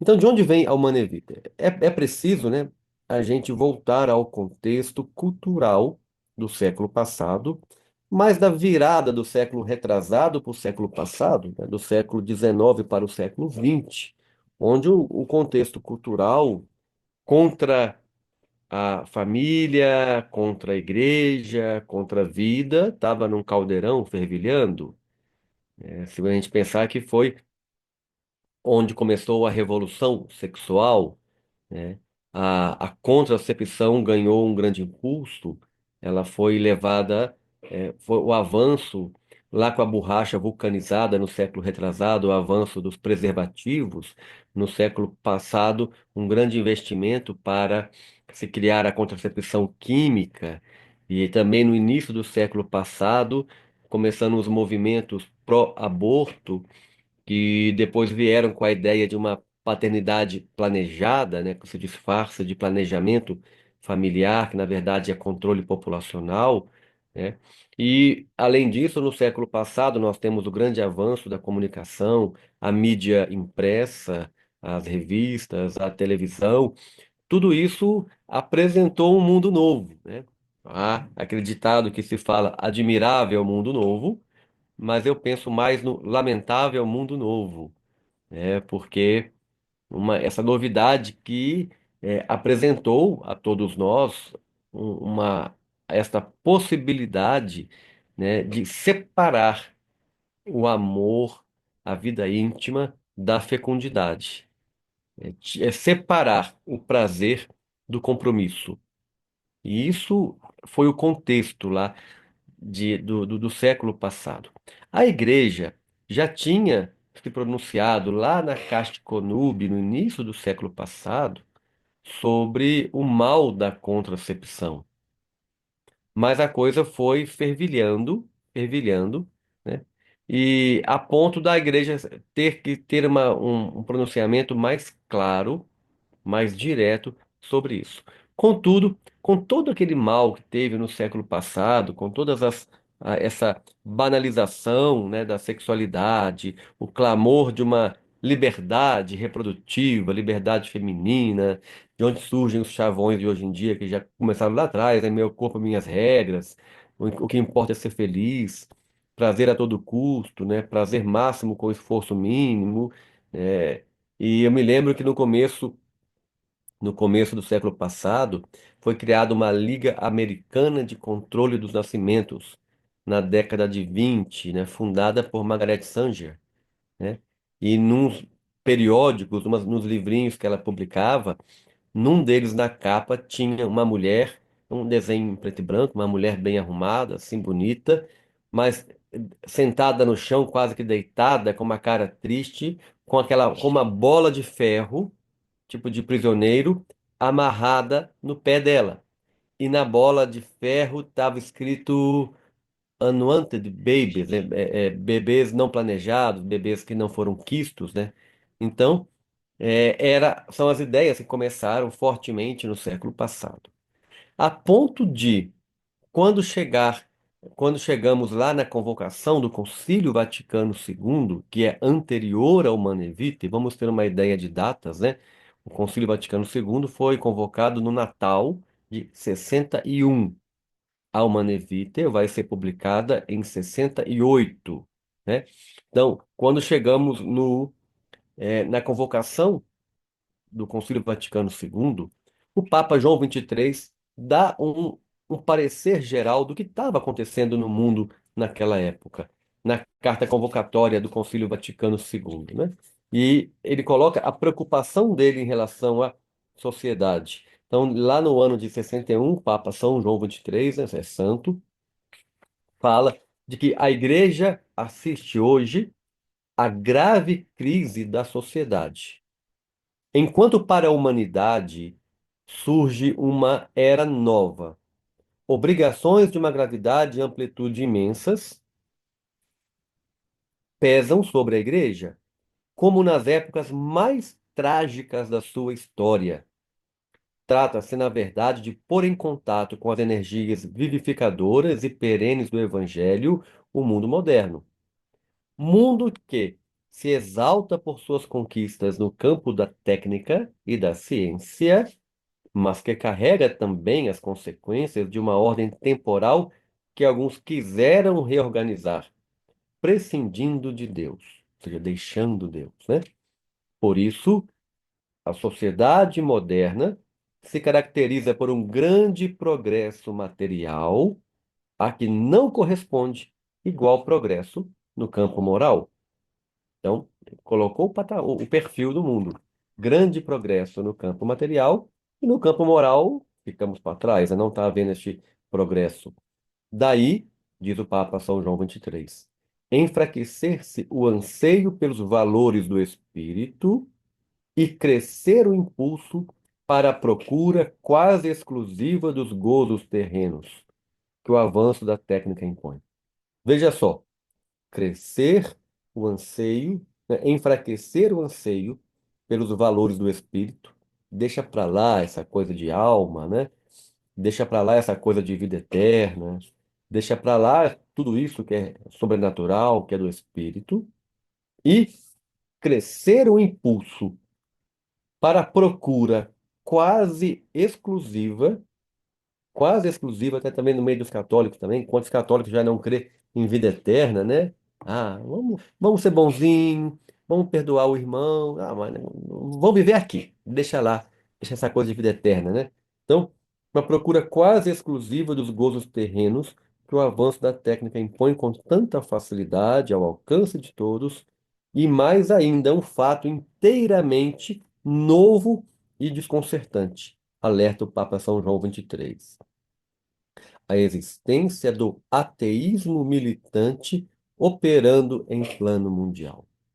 Então, de onde vem a Humana Vitae? É preciso, né, a gente voltar ao contexto cultural do século passado, mas da virada do século retrasado para o século passado, né, do século XIX para o século XX, onde o contexto cultural contra a família, contra a igreja, contra a vida, estava num caldeirão fervilhando. Se a gente pensar que foi onde começou a revolução sexual, né? A contracepção ganhou um grande impulso, ela foi levada, foi o avanço lá com a borracha vulcanizada no século retrasado, o avanço dos preservativos no século passado, um grande investimento para se criar a contracepção química, e também no início do século passado, começando os movimentos pró-aborto que depois vieram com a ideia de uma paternidade planejada, né, que se disfarça de planejamento familiar, que na verdade é controle populacional, né? E, além disso, no século passado, nós temos o grande avanço da comunicação, a mídia impressa, as revistas, a televisão, tudo isso apresentou um mundo novo, né? Acreditado que se fala admirável mundo novo, mas eu penso mais no lamentável mundo novo, né? Porque essa novidade que apresentou a todos nós esta possibilidade, né, de separar o amor, a vida íntima da fecundidade, é separar o prazer do compromisso. E isso foi o contexto lá do século passado. A igreja já tinha se pronunciado lá na Casti Conube, no início do século passado, sobre o mal da contracepção. Mas a coisa foi fervilhando, fervilhando, né? E a ponto da igreja ter que ter um pronunciamento mais claro, mais direto sobre isso. Contudo, com todo aquele mal que teve no século passado, com essa banalização, né, da sexualidade, o clamor de uma liberdade reprodutiva, liberdade feminina, de onde surgem os chavões de hoje em dia, que já começaram lá atrás, né, meu corpo, minhas regras, o que importa é ser feliz, prazer a todo custo, né, prazer máximo com esforço mínimo, né. E eu me lembro que no começo do século passado, foi criada uma Liga Americana de Controle dos Nascimentos, na década de 20, né, fundada por Margaret Sanger, né? E nos periódicos, nos livrinhos que ela publicava, num deles na capa tinha uma mulher, um desenho em preto e branco, uma mulher bem arrumada, assim bonita, mas sentada no chão, quase que deitada, com uma cara triste, com uma bola de ferro tipo de prisioneiro, amarrada no pé dela. E na bola de ferro estava escrito Unwanted Babies, né? Bebês não planejados, bebês que não foram quistos, né? Então, são as ideias que começaram fortemente no século passado. A ponto de quando chegar, quando chegamos lá na convocação do Concílio Vaticano II, que é anterior ao Manevite, vamos ter uma ideia de datas, né? O Concílio Vaticano II foi convocado no Natal de 61. A Humane Vitae vai ser publicada em 68, né? Então, quando chegamos na convocação do Concílio Vaticano II, o Papa João XXIII dá um parecer geral do que estava acontecendo no mundo naquela época, na carta convocatória do Concílio Vaticano II, né? E ele coloca a preocupação dele em relação à sociedade. Então, lá no ano de 61, o Papa São João XXIII, né, é santo, fala de que a Igreja assiste hoje à grave crise da sociedade. Enquanto para a humanidade surge uma era nova, obrigações de uma gravidade e amplitude imensas pesam sobre a Igreja, como nas épocas mais trágicas da sua história. Trata-se, na verdade, de pôr em contato com as energias vivificadoras e perenes do Evangelho o mundo moderno. Mundo que, se exalta por suas conquistas no campo da técnica e da ciência, mas que carrega também as consequências de uma ordem temporal que alguns quiseram reorganizar, prescindindo de Deus, ou seja, deixando Deus, né? Por isso, a sociedade moderna se caracteriza por um grande progresso material a que não corresponde igual progresso no campo moral. Então, colocou o perfil do mundo. Grande progresso no campo material e no campo moral ficamos para trás, né? Não está havendo este progresso. Daí, diz o Papa São João 23, enfraquecer-se o anseio pelos valores do espírito e crescer o impulso para a procura quase exclusiva dos gozos terrenos que o avanço da técnica impõe. Veja só, crescer o anseio, né, enfraquecer o anseio pelos valores do espírito, deixa para lá essa coisa de alma, né? Deixa para lá essa coisa de vida eterna, deixa para lá tudo isso que é sobrenatural, que é do espírito, e crescer o impulso para a procura quase exclusiva, quase exclusiva, até também no meio dos católicos também, quantos católicos já não crê em vida eterna, né? Ah, vamos ser bonzinho, vamos perdoar o irmão, mas vamos viver aqui, deixa lá, deixa essa coisa de vida eterna, né? Então, uma procura quase exclusiva dos gozos terrenos que o avanço da técnica impõe com tanta facilidade ao alcance de todos, e mais ainda, um fato inteiramente novo e desconcertante, alerta o Papa São João 23, a existência do ateísmo militante operando em plano mundial.